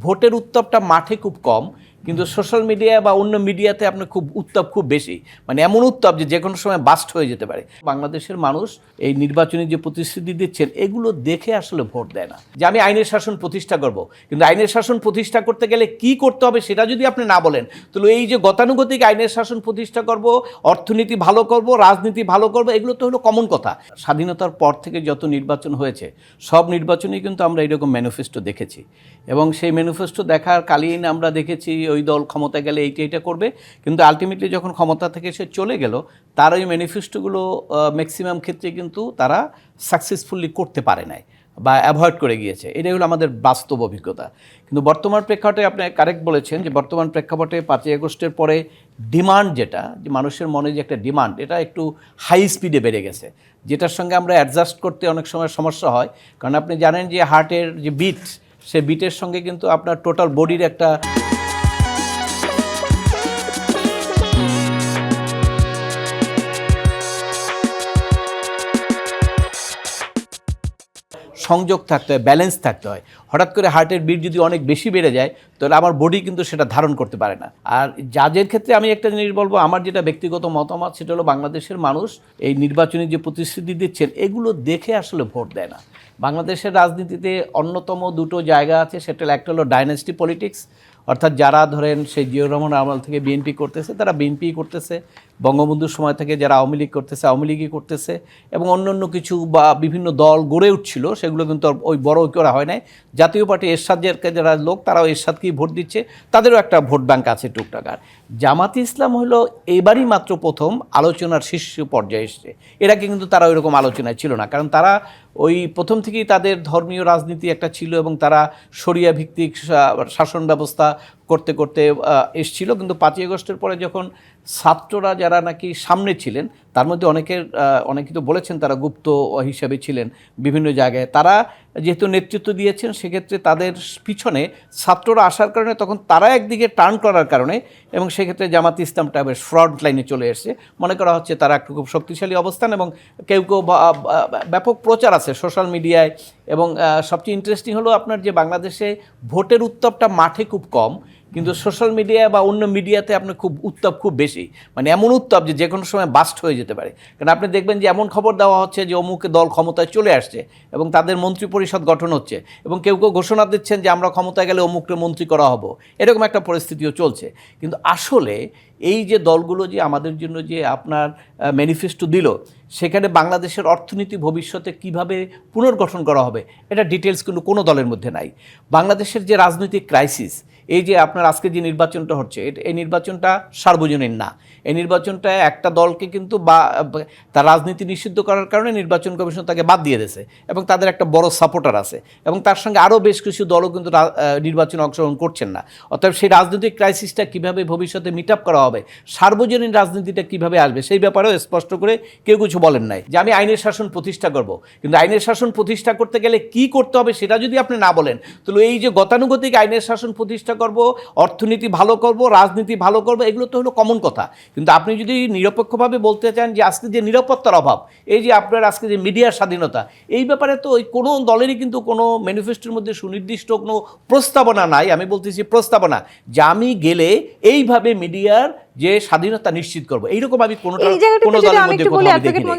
ভোটের উত্তাপটা মাঠে খুব কম, কিন্তু সোশ্যাল মিডিয়া বা অন্য মিডিয়াতে আপনার উত্তাপ খুব বেশি, মানে এমন উত্তাপ যে কোনো সময় বাস্ট হয়ে যেতে পারে। বাংলাদেশের মানুষ এই নির্বাচনী যে প্রতিশ্রুতি দিচ্ছেন এগুলো দেখে আসলে ভোট দেয় না। যে আমি আইনের শাসন প্রতিষ্ঠা করব, কিন্তু আইনের শাসন প্রতিষ্ঠা করতে গেলে কি করতে হবে সেটা যদি আপনি না বলেন, তাহলে এই যে গতানুগতিক আইনের শাসন প্রতিষ্ঠা করব, অর্থনীতি ভালো করব, রাজনীতি ভালো করব, এগুলো তো হলো কমন কথা। স্বাধীনতার পর থেকে যত নির্বাচন হয়েছে সব নির্বাচনেই কিন্তু আমরা এরকম ম্যানিফেস্টো দেখেছি, এবং সেই ম্যানিফেস্টো দেখার কালীন আমরা দেখেছি ওই দল ক্ষমতা গেলে এইটা করবে, কিন্তু আলটিমেটলি যখন ক্ষমতা থেকে সে চলে গেল তার ওই ম্যানিফেস্টোগুলো ম্যাক্সিমাম ক্ষেত্রে কিন্তু তারা সাকসেসফুলি করতে পারে নাই বা অ্যাভয়েড করে গিয়েছে। এটাই হলো আমাদের বাস্তব অভিজ্ঞতা। কিন্তু বর্তমান প্রেক্ষাপটে আপনি কারেক্ট বলেছেন যে বর্তমান প্রেক্ষাপটে 5ই আগস্টের পরে ডিমান্ড, যেটা যে মানুষের মনে যে একটা ডিমান্ড, এটা একটু হাই স্পিডে বেড়ে গেছে, যেটার সঙ্গে আমরা অ্যাডজাস্ট করতে অনেক সময় সমস্যা হয়। কারণ আপনি জানেন যে হার্টের যে বিট, সে বিটের সঙ্গে কিন্তু আপনার টোটাল বডির একটা সংযোগ থাকতে হয়, ব্যালেন্স থাকতে হয়। হঠাৎ করে হার্টের বিট যদি অনেক বেশি বেড়ে যায় তাহলে আমার বডি কিন্তু সেটা ধারণ করতে পারে না। আর জাজের ক্ষেত্রে আমি একটা জিনিস বলবো, আমার যেটা ব্যক্তিগত মতামত সেটা হলো বাংলাদেশের মানুষ এই নির্বাচনী যে প্রতিশ্রুতি দিচ্ছেন এগুলো দেখে আসলে ভোট দেয় না। বাংলাদেশের রাজনীতিতে অন্যতম দুটো জায়গা আছে, সেটা একটা হলো ডাইনাস্টি পলিটিক্স, অর্থাৎ যারা ধরেন সেই জিয়াউর রহমান আমল থেকে বিএনপি করতেছে তারা বিএনপি করতেছে, বঙ্গবন্ধুর সময় থেকে যারা আওয়ামী লীগ করতেছে আওয়ামী লীগই করতেছে, এবং অন্য কিছু বা বিভিন্ন দল গড়ে উঠছিল সেগুলো কিন্তু ওই বড় করা হয় নাই। জাতীয় পার্টি এরশাদের যারা লোক তারাও এরশাদকেই ভোট দিচ্ছে, তাদেরও একটা ভোট ব্যাংক আছে টুকটাকার। জামাতে ইসলাম হলো এবারই মাত্র প্রথম আলোচনার শীর্ষ পর্যায়ে এসছে, এর আগে কিন্তু তারা ওইরকম আলোচনায় ছিল না, কারণ তারা ওই প্রথম থেকেই তাদের ধর্মীয় রাজনীতি একটা ছিল এবং তারা শরিয়া ভিত্তিক শাসন ব্যবস্থা করতে করতে এসছিল। কিন্তু 5ই আগস্টের পরে যখন ছাত্ররা যারা নাকি সামনে ছিলেন, তার মধ্যে অনেকে তো বলেছেন তারা গুপ্ত হিসাবে ছিলেন বিভিন্ন জায়গায়, তারা যেহেতু নেতৃত্ব দিয়েছেন সেক্ষেত্রে তাদের পিছনে ছাত্ররা আসার কারণে তখন তারা একদিকে টার্ন করার কারণে, এবং সেক্ষেত্রে জামাতে ইসলামটা বেশ ফ্রন্ট লাইনে চলে এসছে। মনে করা হচ্ছে তারা একটু খুব শক্তিশালী অবস্থান, এবং কেউ ব্যাপক প্রচার আছে সোশ্যাল মিডিয়ায়। এবং সবচেয়ে ইন্টারেস্টিং হলো আপনার যে বাংলাদেশে ভোটের উত্তাপটা মাঠে খুব কম, কিন্তু সোশ্যাল মিডিয়া বা অন্য মিডিয়াতে আপনার উত্তাপ খুব বেশি, মানে এমন উত্তাপ যে কোনো সময় বাস্ট হয়ে যেতে পারে। কারণ আপনি দেখবেন যে এমন খবর দেওয়া হচ্ছে যে অমুক দল ক্ষমতায় চলে আসছে এবং তাদের মন্ত্রী পরিষদ গঠন হচ্ছে, এবং কেউ ঘোষণা দিচ্ছেন যে আমরা ক্ষমতায় গেলে অমুককে মন্ত্রী করা হব, এরকম একটা পরিস্থিতিও চলছে। কিন্তু আসলে এই যে দলগুলো যে আমাদের জন্য যে আপনার ম্যানিফেস্টো দিল, সেখানে বাংলাদেশের অর্থনীতি ভবিষ্যতে কিভাবে পুনর্গঠন করা হবে এটা ডিটেলস কিন্তু কোনো দলের মধ্যে নাই। বাংলাদেশের যে রাজনৈতিক ক্রাইসিস, এই যে আপনার আজকে যে নির্বাচনটা হচ্ছে এই নির্বাচনটা সার্বজনীন না, এই নির্বাচনটা একটা দলকে কিন্তু তার রাজনীতি নিষিদ্ধ করার কারণে নির্বাচন কমিশন তাকে বাদ দিয়ে দিয়েছে, এবং তাদের একটা বড় সাপোর্টার আছে, এবং তার সঙ্গে আরও বেশ কিছু দলও কিন্তু নির্বাচনে অংশগ্রহণ করছেন না। অতএব সেই রাজনৈতিক ক্রাইসিসটা কীভাবে ভবিষ্যতে মিট আপ করা হবে, সার্বজনীন রাজনীতিটা কীভাবে আসবে সেই ব্যাপারেও স্পষ্ট করে কেউ কিছু বলেন নাই। যে আমি আইনের শাসন প্রতিষ্ঠা করব, কিন্তু আইনের শাসন প্রতিষ্ঠা করতে গেলে কি করতে হবে সেটা যদি আপনি না বলেন, তাহলে এই যে গতানুগতিক আইনের শাসন প্রতিষ্ঠা করব, অর্থনীতি ভালো করব, রাজনীতি ভালো করব, এগুলো তো হলো কমন কথা। কিন্তু আপনি যদি নিরপেক্ষভাবে বলতে চান যে আজকে যে নিরাপত্তার অভাব, এই যে আপনার আজকে যে মিডিয়ার স্বাধীনতা, এই ব্যাপারে তো ওই কোনো দলেরই কিন্তু কোনো ম্যানিফেস্টোর মধ্যে সুনির্দিষ্ট কোনো প্রস্তাবনা নাই। আমি বলতেছি প্রস্তাবনা যে আমি গেলে এইভাবে মিডিয়ার যে স্বাধীনতা নিশ্চিত করব, এইরকম আমি কোনো দলের মধ্যে কোথাও দেখি নাই।